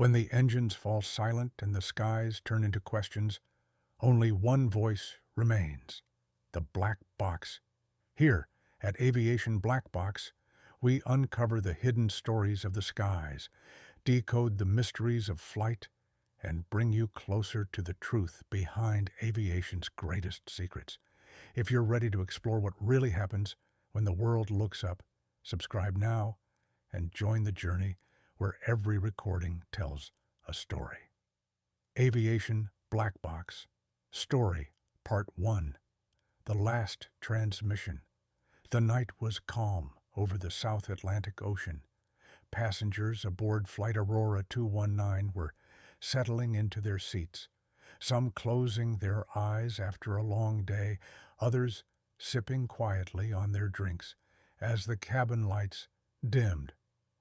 When the engines fall silent and the skies turn into questions, only one voice remains: the black box. Here, at Aviation Black Box, we uncover the hidden stories of the skies, decode the mysteries of flight, and bring you closer to the truth behind aviation's greatest secrets. If you're ready to explore what really happens when the world looks up, subscribe now and join the journey where every recording tells a story. Aviation Black Box Story Part 1. The Last Transmission. The night was calm over the South Atlantic Ocean. Passengers aboard Flight Aurora 219 were settling into their seats, some closing their eyes after a long day, others sipping quietly on their drinks as the cabin lights dimmed.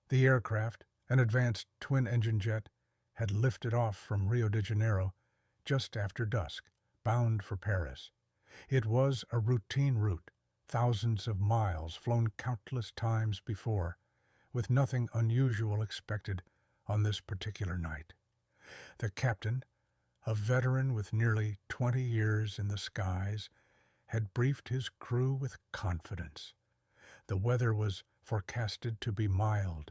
The aircraft, an advanced twin-engine jet, had lifted off from Rio de Janeiro just after dusk, bound for Paris. It was a routine route, thousands of miles flown countless times before, with nothing unusual expected on this particular night. The captain, a veteran with nearly 20 years in the skies, had briefed his crew with confidence. The weather was forecasted to be mild,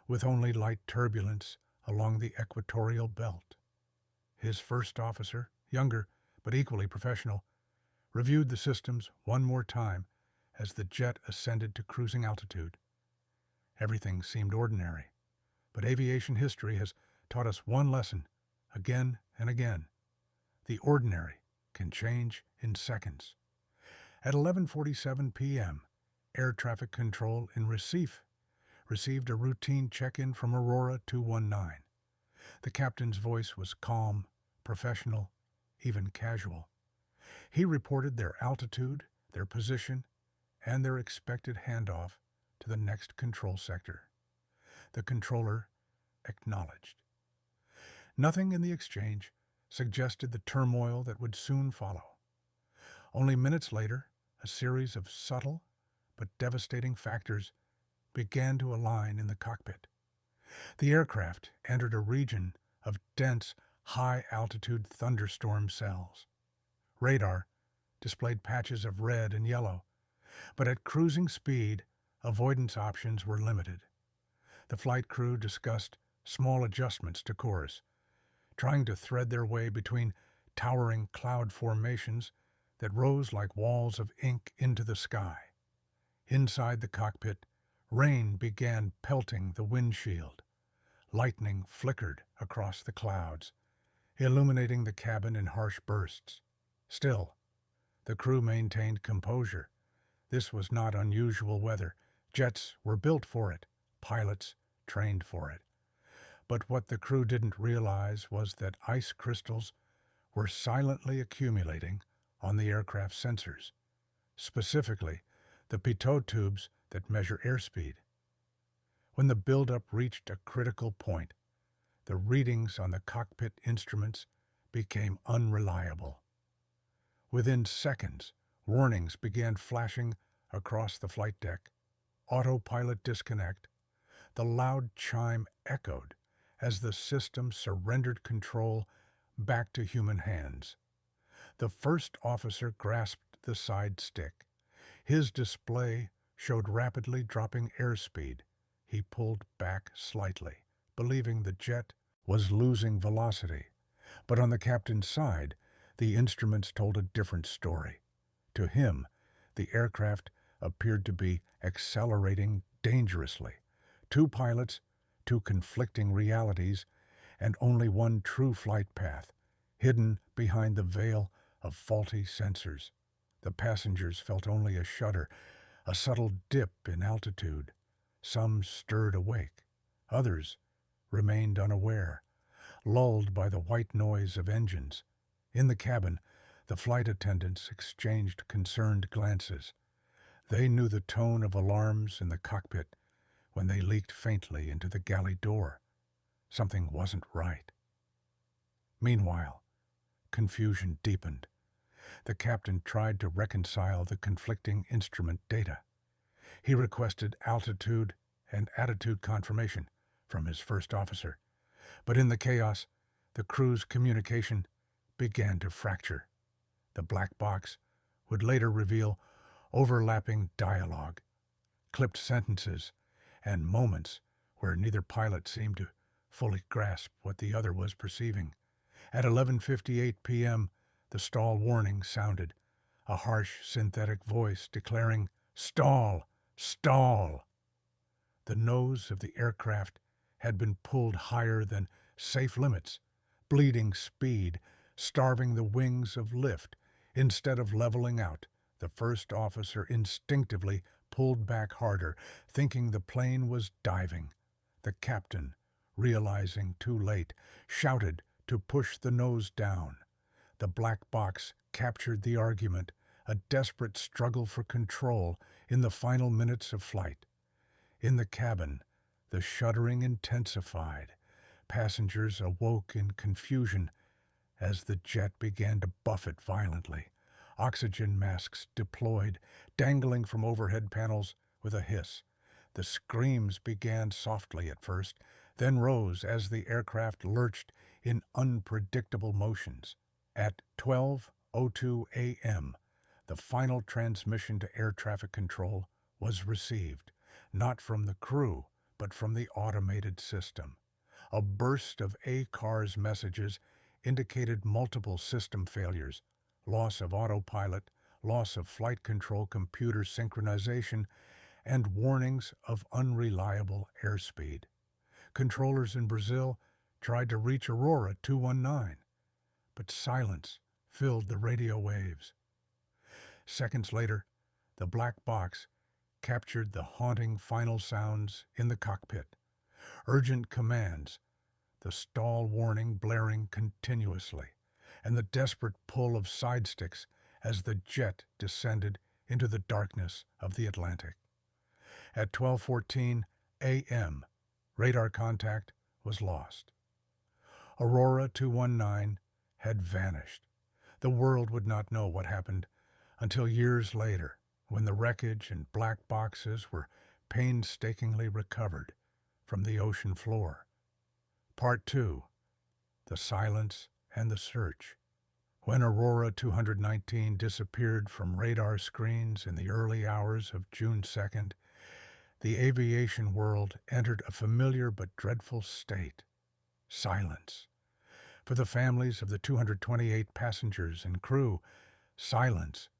with only light turbulence along the equatorial belt. His first officer, younger but equally professional, reviewed the systems one more time as the jet ascended to cruising altitude. Everything seemed ordinary, but aviation history has taught us one lesson again and again: the ordinary can change in seconds. At 11:47 p.m., Air Traffic Control in Recife received a routine check-in from Aurora 219. The captain's voice was calm, professional, even casual. He reported their altitude, their position, and their expected handoff to the next control sector. The controller acknowledged. Nothing in the exchange suggested the turmoil that would soon follow. Only minutes later, a series of subtle but devastating factors began to align in the cockpit. The aircraft entered a region of dense, high-altitude thunderstorm cells. Radar displayed patches of red and yellow, but at cruising speed, avoidance options were limited. The flight crew discussed small adjustments to course, trying to thread their way between towering cloud formations that rose like walls of ink into the sky. Inside the cockpit, rain began pelting the windshield. Lightning flickered across the clouds, illuminating the cabin in harsh bursts. Still, the crew maintained composure. This was not unusual weather. Jets were built for it, pilots trained for it. But what the crew didn't realize was that ice crystals were silently accumulating on the aircraft sensors, specifically the pitot tubes that measure airspeed. When the buildup reached a critical point, the readings on the cockpit instruments became unreliable. Within seconds, warnings began flashing across the flight deck. Autopilot disconnect. The loud chime echoed as the system surrendered control back to human hands. The first officer grasped the side stick. His display showed rapidly dropping airspeed. He pulled back slightly, believing the jet was losing velocity. But on the captain's side, the instruments told a different story. To him, the aircraft appeared to be accelerating dangerously. Two pilots, two conflicting realities, and only one true flight path, hidden behind the veil of faulty sensors. The passengers felt only a shudder, a subtle dip in altitude. Some stirred awake. Others remained unaware, lulled by the white noise of engines. In the cabin, the flight attendants exchanged concerned glances. They knew the tone of alarms in the cockpit when they leaked faintly into the galley door. Something wasn't right. Meanwhile, confusion deepened. The captain tried to reconcile the conflicting instrument data. He requested altitude and attitude confirmation from his first officer, But in the chaos, the crew's communication began to fracture. The black box would later reveal overlapping dialogue, clipped sentences, and moments where neither pilot seemed to fully grasp what the other was perceiving. At 11:58 p.m., the stall warning sounded, a harsh synthetic voice declaring, "Stall! Stall!" The nose of the aircraft had been pulled higher than safe limits, bleeding speed, starving the wings of lift. Instead of leveling out, the first officer instinctively pulled back harder, thinking the plane was diving. The captain, realizing too late, shouted to push the nose down. The black box captured the argument, a desperate struggle for control in the final minutes of flight. In the cabin, the shuddering intensified. Passengers awoke in confusion as the jet began to buffet violently. Oxygen masks deployed, dangling from overhead panels with a hiss. The screams began softly at first, then rose as the aircraft lurched in unpredictable motions. At 12:02 a.m., the final transmission to air traffic control was received, not from the crew, but from the automated system. A burst of ACARS messages indicated multiple system failures, loss of autopilot, loss of flight control computer synchronization, and warnings of unreliable airspeed. Controllers in Brazil tried to reach Aurora 219, but silence filled the radio waves. Seconds later, the black box captured the haunting final sounds in the cockpit. Urgent commands, the stall warning blaring continuously, and the desperate pull of side sticks as the jet descended into the darkness of the Atlantic. At 12:14 a.m., radar contact was lost. Aurora 219 had vanished. The world would not know what happened until years later, when the wreckage and black boxes were painstakingly recovered from the ocean floor. Part 2. The Silence and the Search. When Aurora 219 disappeared from radar screens in the early hours of June 2nd, the aviation world entered a familiar but dreadful state: silence. For the families of the 228 passengers and crew, silence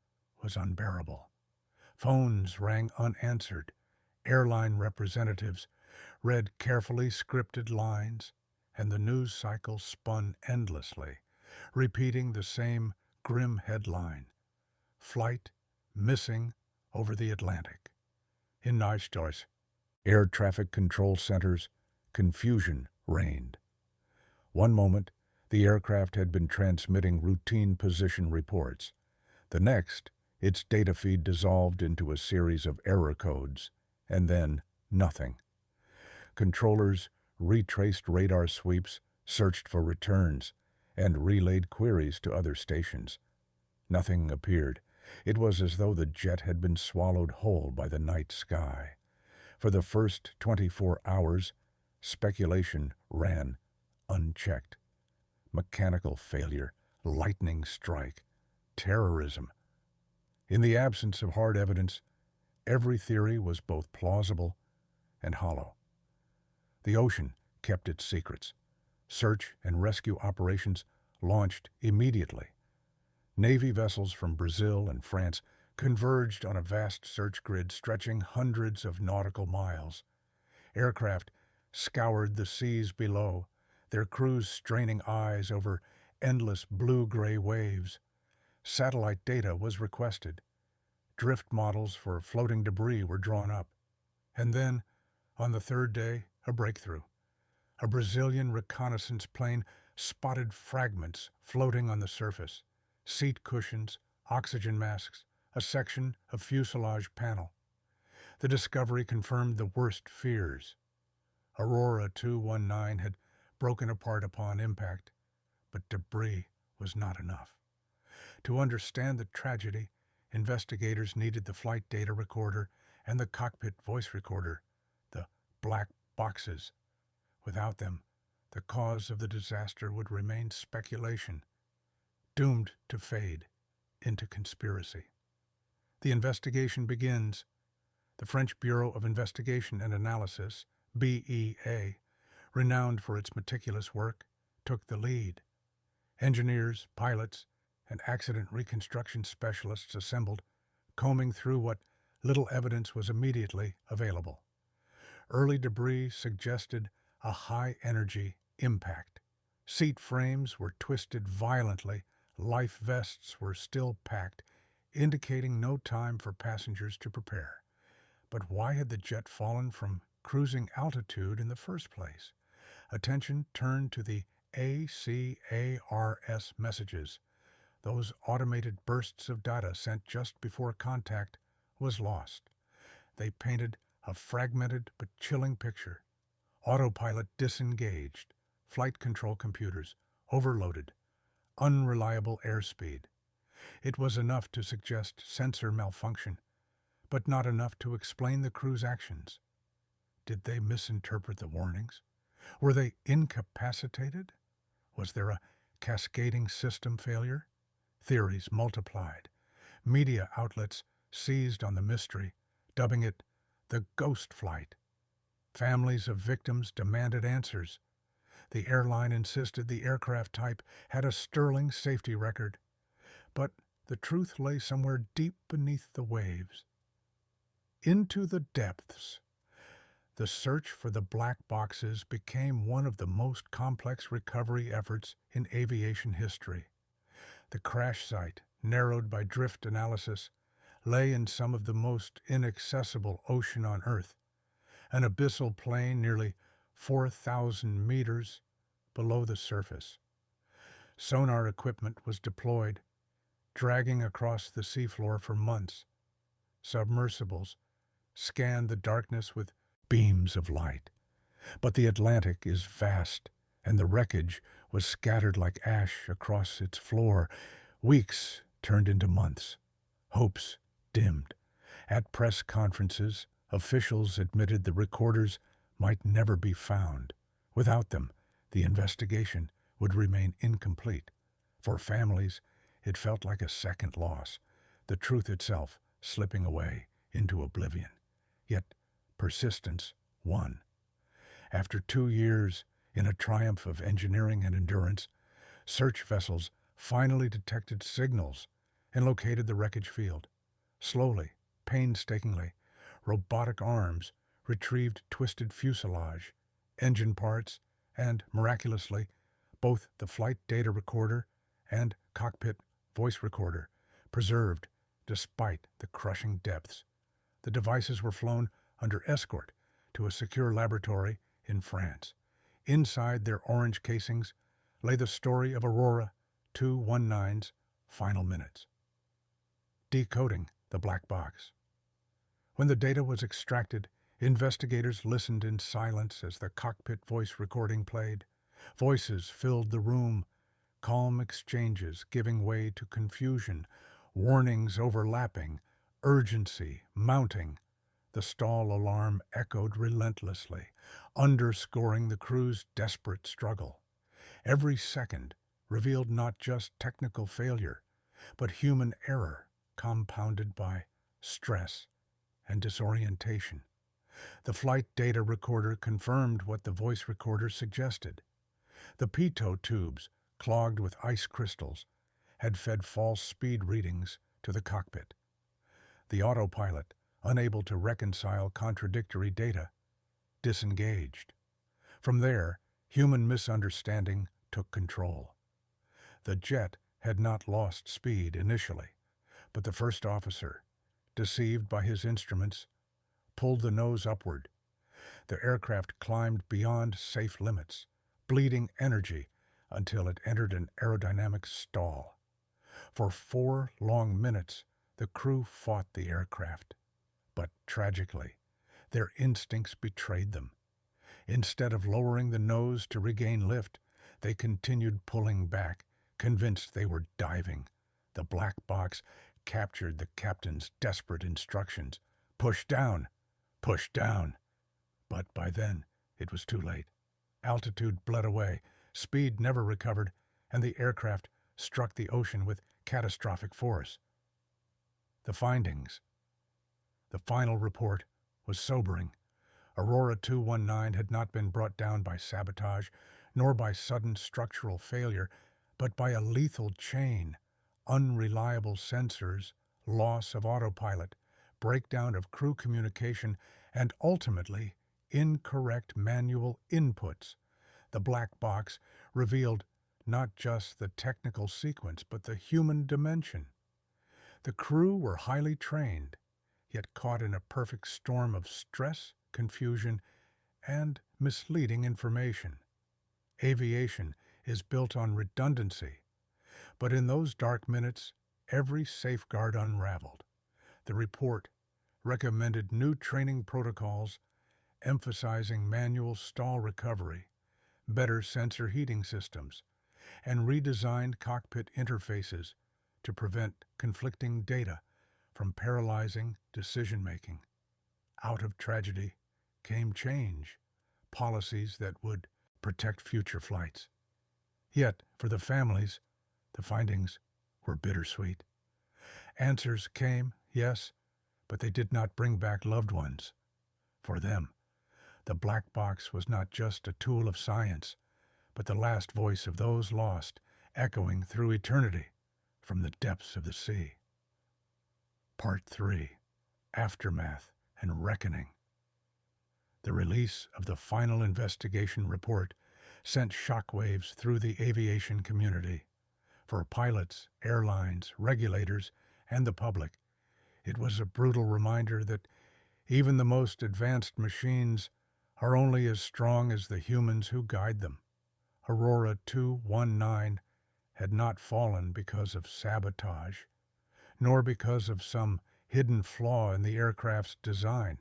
was unbearable. Phones rang unanswered. Airline representatives read carefully scripted lines, and the news cycle spun endlessly, repeating the same grim headline: "Flight missing over the Atlantic." In Neustadt, air traffic control centers, confusion reigned. One moment, the aircraft had been transmitting routine position reports. The next, its data feed dissolved into a series of error codes, and then nothing. Controllers retraced radar sweeps, searched for returns, and relayed queries to other stations. Nothing appeared. It was as though the jet had been swallowed whole by the night sky. For the first 24 hours, speculation ran unchecked. Mechanical failure, lightning strike, terrorism. In the absence of hard evidence, every theory was both plausible and hollow. The ocean kept its secrets. Search and rescue operations launched immediately. Navy vessels from Brazil and France converged on a vast search grid stretching hundreds of nautical miles. Aircraft scoured the seas below, their crews straining eyes over endless blue-gray waves. Satellite data was requested. Drift models for floating debris were drawn up. And then, on the third day, a breakthrough. A Brazilian reconnaissance plane spotted fragments floating on the surface: seat cushions, oxygen masks, a section of fuselage panel. The discovery confirmed the worst fears. Aurora 219 had broken apart upon impact, but debris was not enough. To understand the tragedy, investigators needed the flight data recorder and the cockpit voice recorder, the black boxes. Without them, the cause of the disaster would remain speculation, doomed to fade into conspiracy. The investigation begins. The French Bureau of Investigation and Analysis, BEA, renowned for its meticulous work, took the lead. Engineers, pilots, and accident reconstruction specialists assembled, combing through what little evidence was immediately available. Early debris suggested a high-energy impact. Seat frames were twisted violently, life vests were still packed, indicating no time for passengers to prepare. But why had the jet fallen from cruising altitude in the first place? Attention turned to the ACARS messages. Those automated bursts of data sent just before contact was lost. They painted a fragmented but chilling picture. Autopilot disengaged, flight control computers overloaded, unreliable airspeed. It was enough to suggest sensor malfunction, but not enough to explain the crew's actions. Did they misinterpret the warnings? Were they incapacitated? Was there a cascading system failure? Theories multiplied. Media outlets seized on the mystery, dubbing it the ghost flight. Families of victims demanded answers. The airline insisted the aircraft type had a sterling safety record. But the truth lay somewhere deep beneath the waves. Into the depths. The search for the black boxes became one of the most complex recovery efforts in aviation history. The crash site, narrowed by drift analysis, lay in some of the most inaccessible ocean on Earth, an abyssal plain nearly 4,000 meters below the surface. Sonar equipment was deployed, dragging across the seafloor for months. Submersibles scanned the darkness with beams of light. But the Atlantic is vast, and the wreckage was scattered like ash across its floor. Weeks turned into months. Hopes dimmed. At press conferences, officials admitted the recorders might never be found. Without them, the investigation would remain incomplete. For families, it felt like a second loss, the truth itself slipping away into oblivion. Yet persistence won. After 2 years, in a triumph of engineering and endurance, search vessels finally detected signals and located the wreckage field. Slowly, painstakingly, robotic arms retrieved twisted fuselage, engine parts, and, miraculously, both the flight data recorder and cockpit voice recorder preserved despite the crushing depths. The devices were flown under escort to a secure laboratory in France. Inside their orange casings lay the story of Aurora 219's final minutes. Decoding the black box. When the data was extracted, investigators listened in silence as the cockpit voice recording played. Voices filled the room, calm exchanges giving way to confusion, warnings overlapping, urgency mounting. The stall alarm echoed relentlessly, underscoring the crew's desperate struggle. Every second revealed not just technical failure, but human error compounded by stress and disorientation. The flight data recorder confirmed what the voice recorder suggested. The pitot tubes, clogged with ice crystals, had fed false speed readings to the cockpit. The autopilot, unable to reconcile contradictory data, disengaged. From there, human misunderstanding took control. The jet had not lost speed initially, but the first officer, deceived by his instruments, pulled the nose upward. The aircraft climbed beyond safe limits, bleeding energy until it entered an aerodynamic stall. For 4 long minutes, the crew fought the aircraft. But tragically, their instincts betrayed them. Instead of lowering the nose to regain lift, they continued pulling back, convinced they were diving. The black box captured the captain's desperate instructions. Push down! Push down! But by then, it was too late. Altitude bled away, speed never recovered, and the aircraft struck the ocean with catastrophic force. The findings. The final report was sobering. Aurora 219 had not been brought down by sabotage, nor by sudden structural failure, but by a lethal chain: unreliable sensors, loss of autopilot, breakdown of crew communication, and ultimately incorrect manual inputs. The black box revealed not just the technical sequence, but the human dimension. The crew were highly trained, yet caught in a perfect storm of stress, confusion, and misleading information. Aviation is built on redundancy, but in those dark minutes, every safeguard unraveled. The report recommended new training protocols, emphasizing manual stall recovery, better sensor heating systems, and redesigned cockpit interfaces to prevent conflicting data from paralyzing decision-making. Out of tragedy came change, policies that would protect future flights. Yet, for the families, the findings were bittersweet. Answers came, yes, but they did not bring back loved ones. For them, the black box was not just a tool of science, but the last voice of those lost, echoing through eternity from the depths of the sea. Part 3. Aftermath and Reckoning. The release of the final investigation report sent shockwaves through the aviation community. For pilots, airlines, regulators, and the public, it was a brutal reminder that even the most advanced machines are only as strong as the humans who guide them. Aurora 219 had not fallen because of sabotage, nor because of some hidden flaw in the aircraft's design,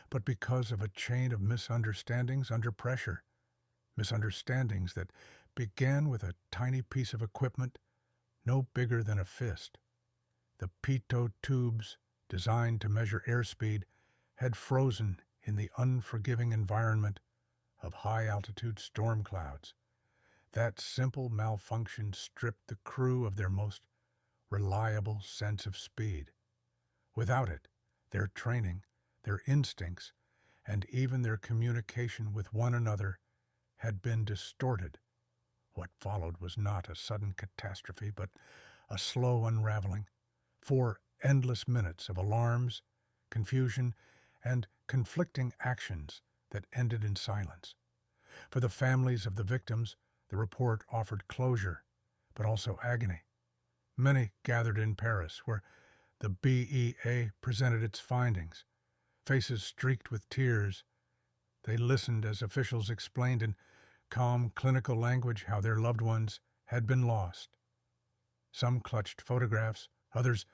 but because of a chain of misunderstandings under pressure. Misunderstandings that began with a tiny piece of equipment no bigger than a fist. The pitot tubes, designed to measure airspeed, had frozen in the unforgiving environment of high-altitude storm clouds. That simple malfunction stripped the crew of their most reliable sense of speed. Without it, their training, their instincts, and even their communication with one another had been distorted. What followed was not a sudden catastrophe, but a slow unraveling. 4 endless minutes of alarms, confusion, and conflicting actions that ended in silence. For the families of the victims, the report offered closure, but also agony. Many gathered in Paris, where the BEA presented its findings. Faces streaked with tears, they listened as officials explained in calm, clinical language how their loved ones had been lost. Some clutched photographs, others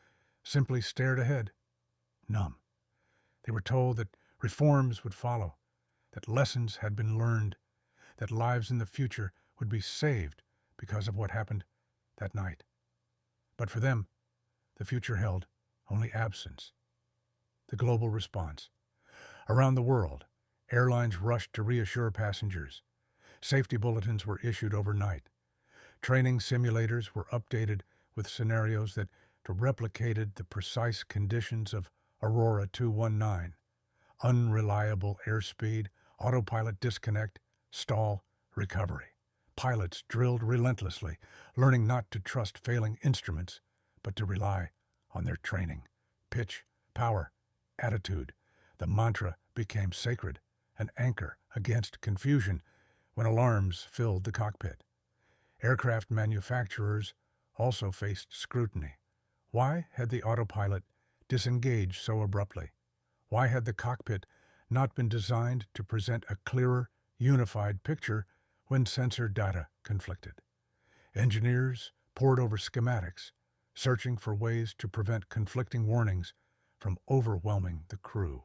simply stared ahead, numb. They were told that reforms would follow, that lessons had been learned, that lives in the future would be saved because of what happened that night. But for them, the future held only absence. The global response. Around the world, airlines rushed to reassure passengers. Safety bulletins were issued overnight. Training simulators were updated with scenarios that replicated the precise conditions of Aurora 219. Unreliable airspeed, autopilot disconnect, stall, recovery. Pilots drilled relentlessly, learning not to trust failing instruments, but to rely on their training. Pitch, power, attitude. The mantra became sacred, an anchor against confusion when alarms filled the cockpit. Aircraft manufacturers also faced scrutiny. Why had the autopilot disengaged so abruptly? Why had the cockpit not been designed to present a clearer, unified picture when sensor data conflicted? Engineers pored over schematics, searching for ways to prevent conflicting warnings from overwhelming the crew.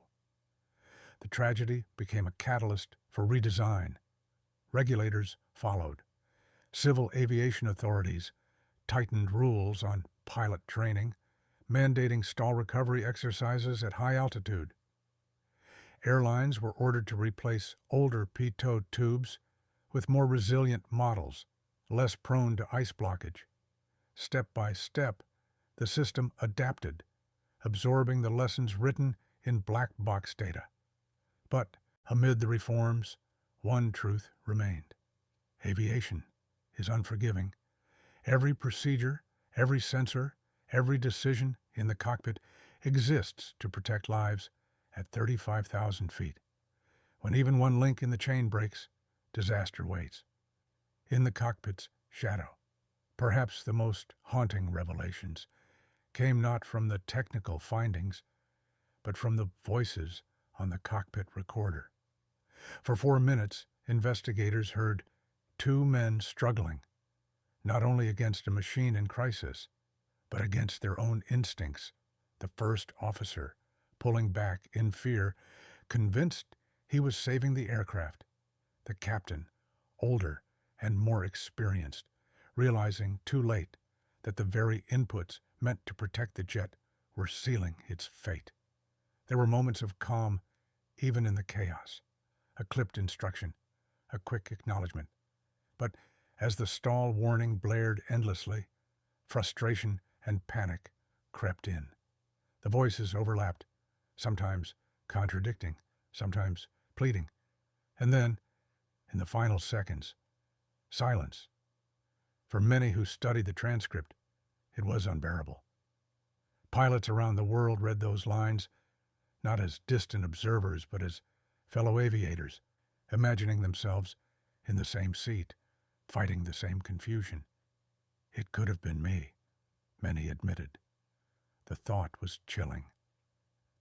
The tragedy became a catalyst for redesign. Regulators followed. Civil aviation authorities tightened rules on pilot training, mandating stall recovery exercises at high altitude. Airlines were ordered to replace older pitot tubes, with more resilient models, less prone to ice blockage. Step by step, the system adapted, absorbing the lessons written in black box data. But amid the reforms, one truth remained. Aviation is unforgiving. Every procedure, every sensor, every decision in the cockpit exists to protect lives at 35,000 feet. When even one link in the chain breaks, disaster waits. In the cockpit's shadow, perhaps the most haunting revelations came not from the technical findings, but from the voices on the cockpit recorder. For 4 minutes, investigators heard two men struggling, not only against a machine in crisis, but against their own instincts. The first officer, pulling back in fear, convinced he was saving the aircraft. The captain, older and more experienced, realizing too late that the very inputs meant to protect the jet were sealing its fate. There were moments of calm, even in the chaos, a clipped instruction, a quick acknowledgement. But as the stall warning blared endlessly, frustration and panic crept in. The voices overlapped, sometimes contradicting, sometimes pleading. And then, in the final seconds, silence. For many who studied the transcript, it was unbearable. Pilots around the world read those lines, not as distant observers, but as fellow aviators, imagining themselves in the same seat, fighting the same confusion. It could have been me, many admitted. The thought was chilling.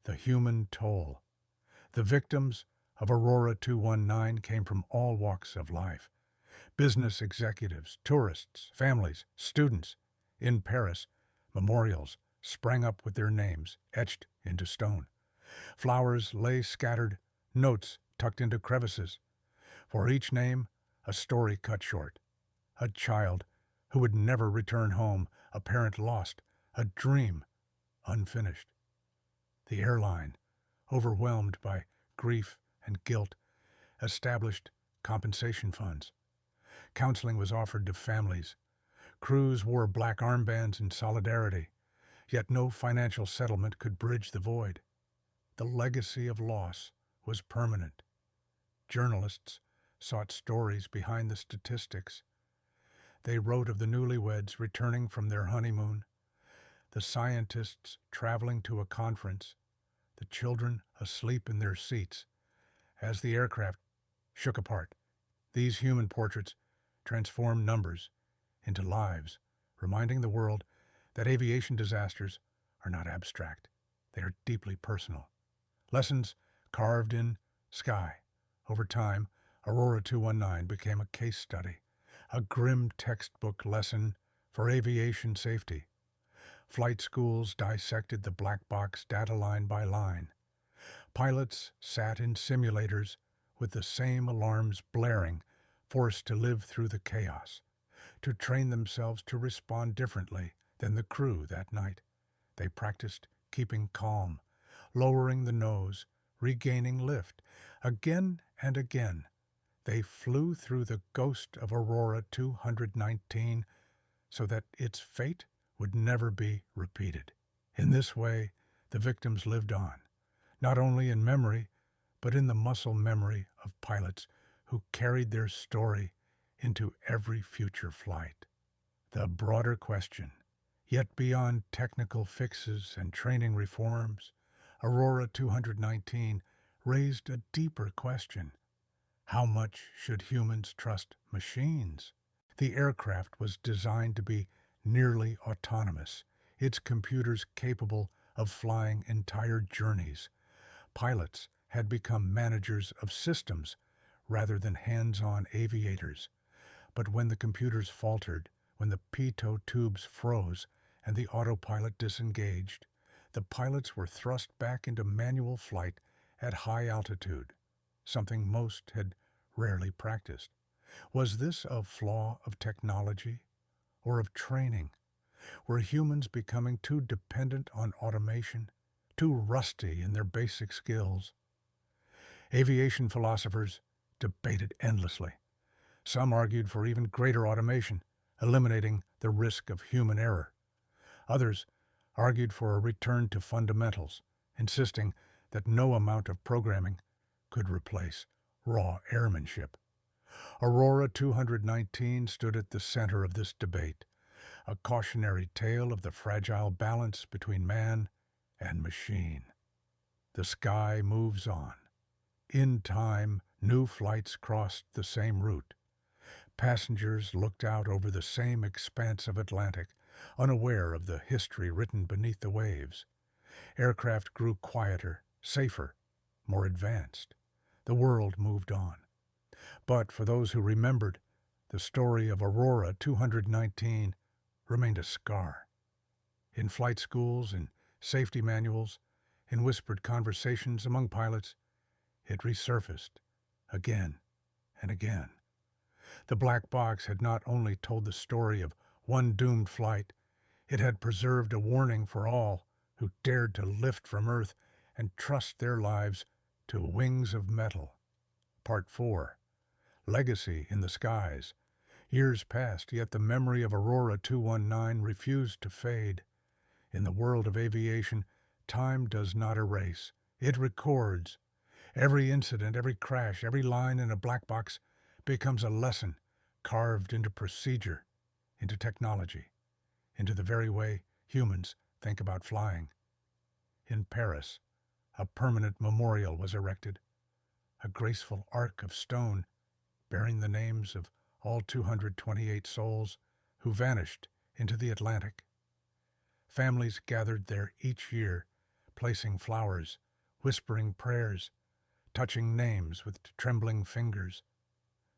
The human toll. The victims of Aurora 219 came from all walks of life. Business executives, tourists, families, students. In Paris, memorials sprang up with their names etched into stone. Flowers lay scattered, notes tucked into crevices. For each name, a story cut short. A child who would never return home, a parent lost, a dream unfinished. The airline, overwhelmed by grief and guilt, established compensation funds. Counseling was offered to families. Crews wore black armbands in solidarity, yet no financial settlement could bridge the void. The legacy of loss was permanent. Journalists sought stories behind the statistics. They wrote of the newlyweds returning from their honeymoon, the scientists traveling to a conference, the children asleep in their seats. As the aircraft shook apart, these human portraits transformed numbers into lives, reminding the world that aviation disasters are not abstract. They are deeply personal. Lessons carved in sky. Over time, Aurora 219 became a case study, a grim textbook lesson for aviation safety. Flight schools dissected the black box data line by line. Pilots sat in simulators with the same alarms blaring, forced to live through the chaos, to train themselves to respond differently than the crew that night. They practiced keeping calm, lowering the nose, regaining lift. Again and again, they flew through the ghost of Aurora 219 so that its fate would never be repeated. In this way, the victims lived on, not only in memory, but in the muscle memory of pilots who carried their story into every future flight. The broader question, yet beyond technical fixes and training reforms, Aurora 219 raised a deeper question. How much should humans trust machines? The aircraft was designed to be nearly autonomous, its computers capable of flying entire journeys. Pilots had become managers of systems rather than hands-on aviators. But when the computers faltered, when the pitot tubes froze and the autopilot disengaged, the pilots were thrust back into manual flight at high altitude, something most had rarely practiced. Was this a flaw of technology or of training? Were humans becoming too dependent on automation, too rusty in their basic skills? Aviation philosophers debated endlessly. Some argued for even greater automation, eliminating the risk of human error. Others argued for a return to fundamentals, insisting that no amount of programming could replace raw airmanship. Aurora 219 stood at the center of this debate, a cautionary tale of the fragile balance between man and machine. The sky moves on. In time, new flights crossed the same route. Passengers looked out over the same expanse of Atlantic, unaware of the history written beneath the waves. Aircraft grew quieter, safer, more advanced. The world moved on. But for those who remembered, the story of Aurora 219 remained a scar. In flight schools, in safety manuals, in whispered conversations among pilots, it resurfaced again and again. The black box had not only told the story of one doomed flight, it had preserved a warning for all who dared to lift from Earth and trust their lives to wings of metal. Part 4. Legacy in the Skies. Years passed, yet the memory of Aurora 219 refused to fade. In the world of aviation, time does not erase. It records. Every incident, every crash, every line in a black box becomes a lesson carved into procedure, into technology, into the very way humans think about flying. In Paris, a permanent memorial was erected, a graceful arc of stone bearing the names of all 228 souls who vanished into the Atlantic. Families gathered there each year, placing flowers, whispering prayers, touching names with trembling fingers.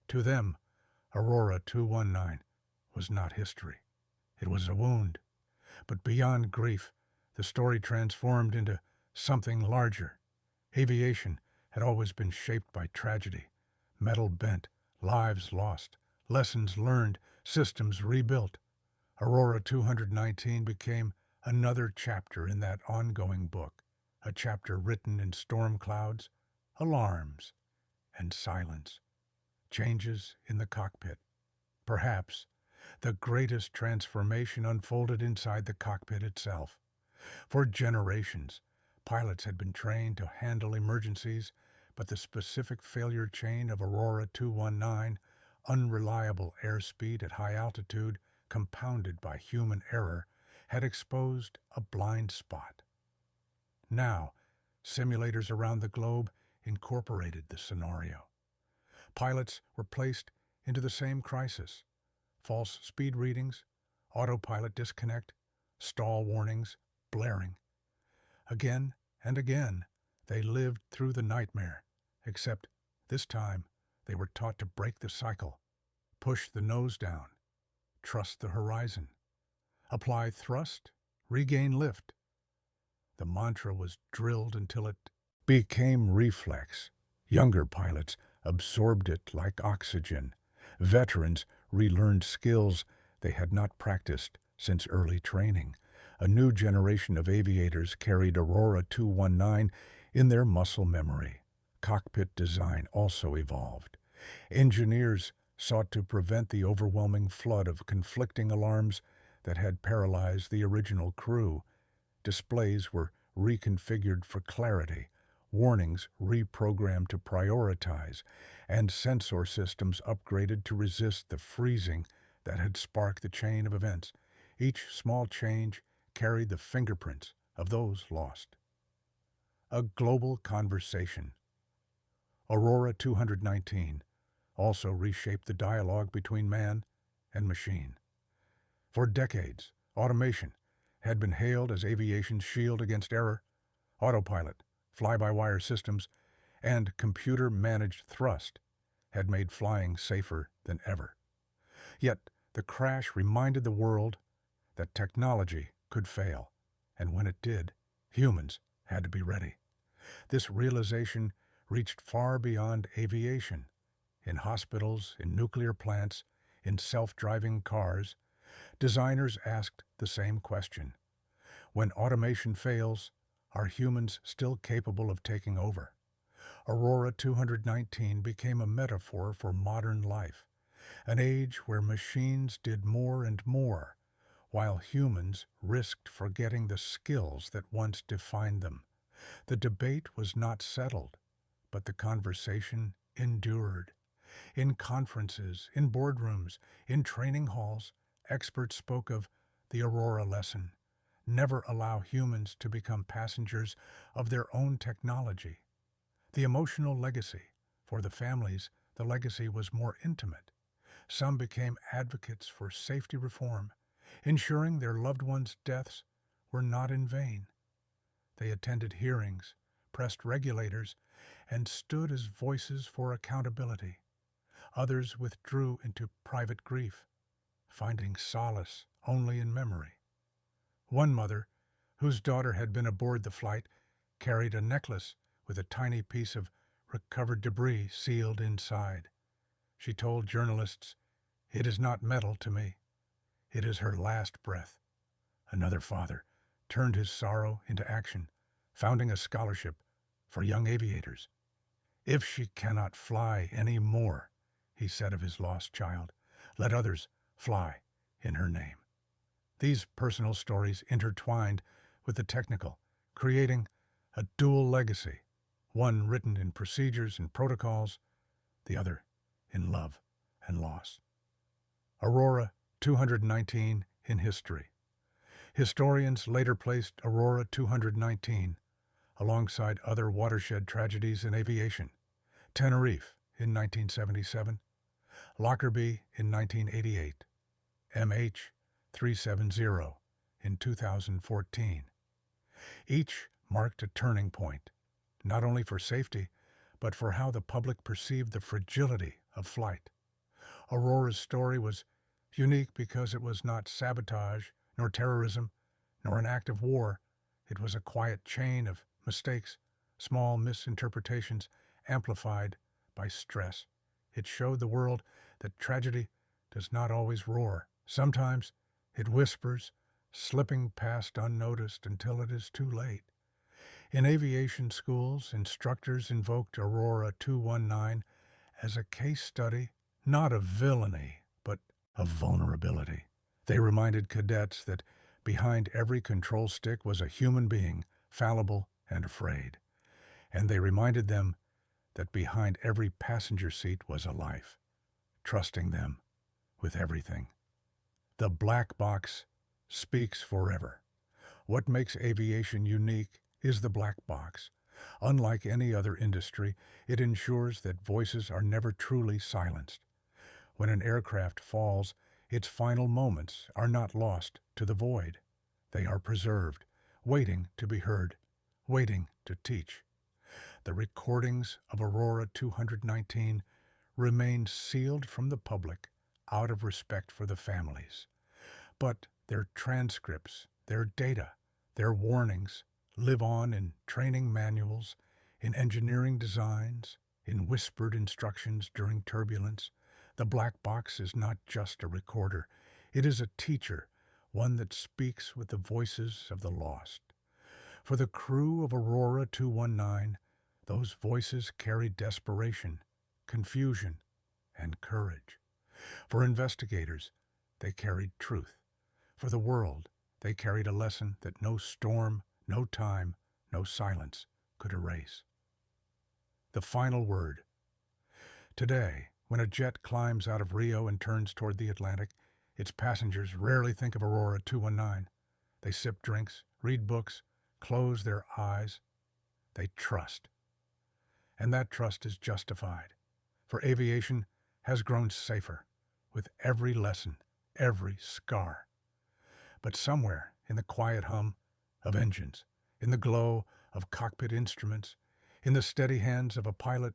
To them, Aurora 219 was not history. It was a wound. But beyond grief, the story transformed into something larger. Aviation had always been shaped by tragedy. Metal bent, lives lost, lessons learned, systems rebuilt. Aurora 219 became another chapter in that ongoing book, a chapter written in storm clouds, alarms, and silence. Changes in the cockpit. Perhaps the greatest transformation unfolded inside the cockpit itself. For generations, pilots had been trained to handle emergencies, but the specific failure chain of Aurora 219, unreliable airspeed at high altitude, compounded by human error, had exposed a blind spot. Now, simulators around the globe incorporated the scenario. Pilots were placed into the same crisis. False speed readings, autopilot disconnect, stall warnings blaring. Again and again, they lived through the nightmare, except this time they were taught to break the cycle, push the nose down, trust the horizon, apply thrust, regain lift. The mantra was drilled until it became reflex. Younger pilots absorbed it like oxygen. Veterans relearned skills they had not practiced since early training. A new generation of aviators carried Aurora 219 in their muscle memory. Cockpit design also evolved. Engineers sought to prevent the overwhelming flood of conflicting alarms that had paralyzed the original crew. Displays were reconfigured for clarity, warnings reprogrammed to prioritize, and sensor systems upgraded to resist the freezing that had sparked the chain of events. Each small change carried the fingerprints of those lost. A global conversation. Aurora 219 also reshaped the dialogue between man and machine. For decades, automation had been hailed as aviation's shield against error. Autopilot, fly-by-wire systems, and computer-managed thrust had made flying safer than ever. Yet the crash reminded the world that technology could fail, and when it did, humans had to be ready. This realization reached far beyond aviation. In hospitals, in nuclear plants, in self-driving cars, designers asked the same question. When automation fails, are humans still capable of taking over? Aurora 219 became a metaphor for modern life. an age where machines did more and more, while humans risked forgetting the skills that once defined them. The debate was not settled, but the conversation endured. In conferences, in boardrooms, in training halls, experts spoke of the Aurora lesson. Never allow humans to become passengers of their own technology. The emotional legacy. For the families, the legacy was more intimate. Some became advocates for safety reform, ensuring their loved ones' deaths were not in vain. They attended hearings, pressed regulators, and stood as voices for accountability. Others withdrew into private grief, finding solace only in memory. One mother, whose daughter had been aboard the flight, carried a necklace with a tiny piece of recovered debris sealed inside. She told journalists, "It is not metal to me. It is her last breath." Another father turned his sorrow into action, founding a scholarship for young aviators. "If she cannot fly any more," he said of his lost child, "let others fly in her name." These personal stories intertwined with the technical, creating a dual legacy, one written in procedures and protocols, the other in love and loss. Aurora 219 in history. Historians later placed Aurora 219 alongside other watershed tragedies in aviation: Tenerife in 1977, Lockerbie in 1988, MH370 in 2014. Each marked a turning point, not only for safety, but for how the public perceived the fragility of flight. Aurora's story was unique because it was not sabotage, nor terrorism, nor an act of war. It was a quiet chain of mistakes, small misinterpretations amplified by stress. It showed the world that tragedy does not always roar. Sometimes it whispers, slipping past unnoticed until it is too late. In aviation schools, instructors invoked Aurora 219 as a case study, not of villainy, but of vulnerability. They reminded cadets that behind every control stick was a human being, fallible and afraid. And they reminded them that behind every passenger seat was a life, trusting them with everything. The black box speaks forever. What makes aviation unique is the black box. Unlike any other industry, it ensures that voices are never truly silenced. When an aircraft falls, its final moments are not lost to the void. They are preserved, waiting to be heard, waiting to teach. The recordings of Aurora 219 remain sealed from the public out of respect for the families. But their transcripts, their data, their warnings live on in training manuals, in engineering designs, in whispered instructions during turbulence. The black box is not just a recorder. It is a teacher, one that speaks with the voices of the lost. For the crew of Aurora 219, those voices carried desperation, confusion, and courage. For investigators, they carried truth. For the world, they carried a lesson that no storm, no time, no silence could erase. The final word. Today, when a jet climbs out of Rio and turns toward the Atlantic, its passengers rarely think of Aurora 219. They sip drinks, read books, close their eyes. They trust. And that trust is justified, for aviation has grown safer with every lesson, every scar. But somewhere in the quiet hum of engines, in the glow of cockpit instruments, in the steady hands of a pilot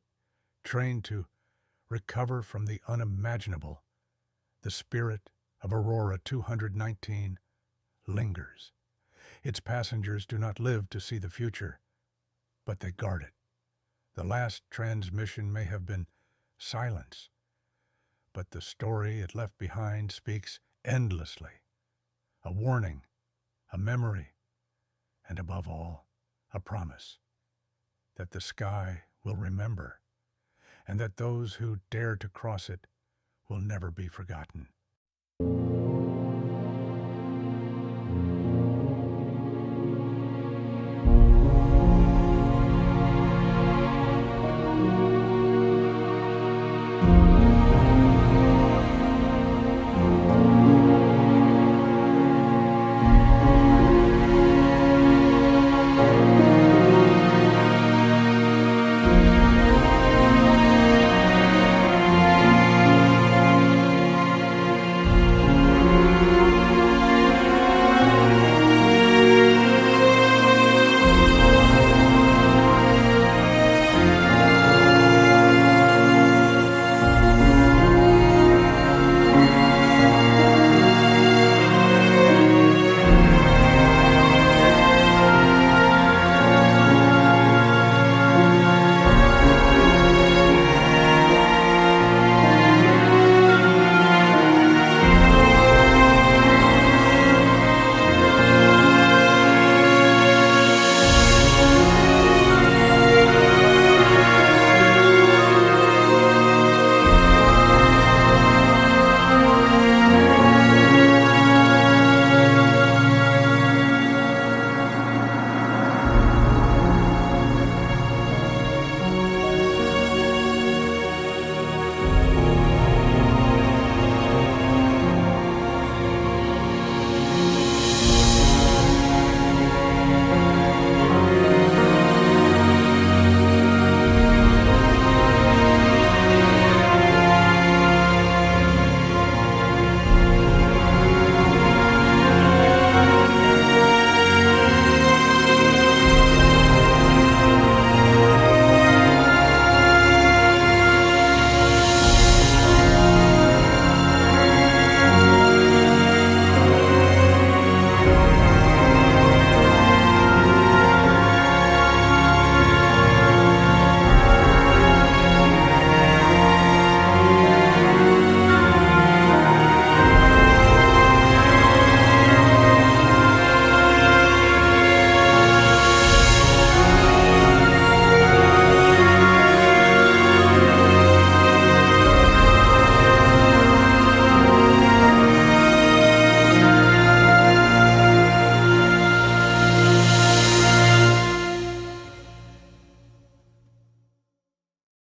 trained to recover from the unimaginable, the spirit of Aurora 219 lingers. Its passengers do not live to see the future, but they guard it. The last transmission may have been silence, but the story it left behind speaks endlessly. A warning, a memory, and above all, a promise that the sky will remember, and that those who dare to cross it will never be forgotten.